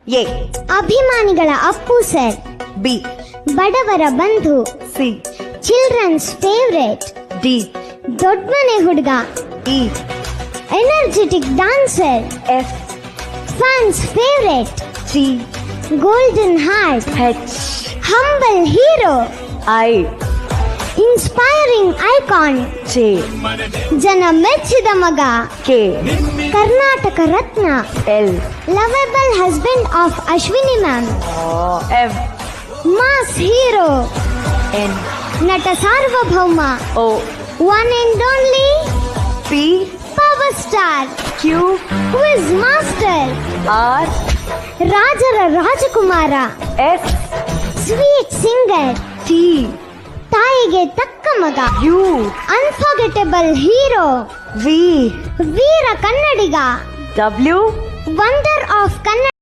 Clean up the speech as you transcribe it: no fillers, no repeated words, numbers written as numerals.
A. ಅಭಿಮಾನಿಗಳ Appu sir. B. ಬಡವರ ಬಂಧು. ಸಿ. Children's favourite. ಡಿ. ದೊಡ್ಡಮನೆ ಹುಡುಗ. E. Energetic dancer. F. Fans favourite. G. Golden heart. H. Humble hero. I. Inspiring icon. J. ಜನ ಮೆಚ್ಚಿದ ಮಗ. ಕೆ. ಕರ್ನಾಟಕ ರತ್ನ. L. Lovable husband of Ashwini ma'am. M. Mass hero. N. ನಟ ಸಾರ್ವಭೌಮ. O. One and only P. Power star. Q. Quiz master. R. ರಾಜರ ರಾಜಕುಮಾರ. S. Sweet singer. T. ತಾಯಿಗೆ ತಕ್ಕ ಮಗ. ಯು. Unforgettable hero. ವಿ. ವೀರ ಕನ್ನಡಿಗ. ಡಬ್ಲ್ಯೂ. Wonder of Kannada.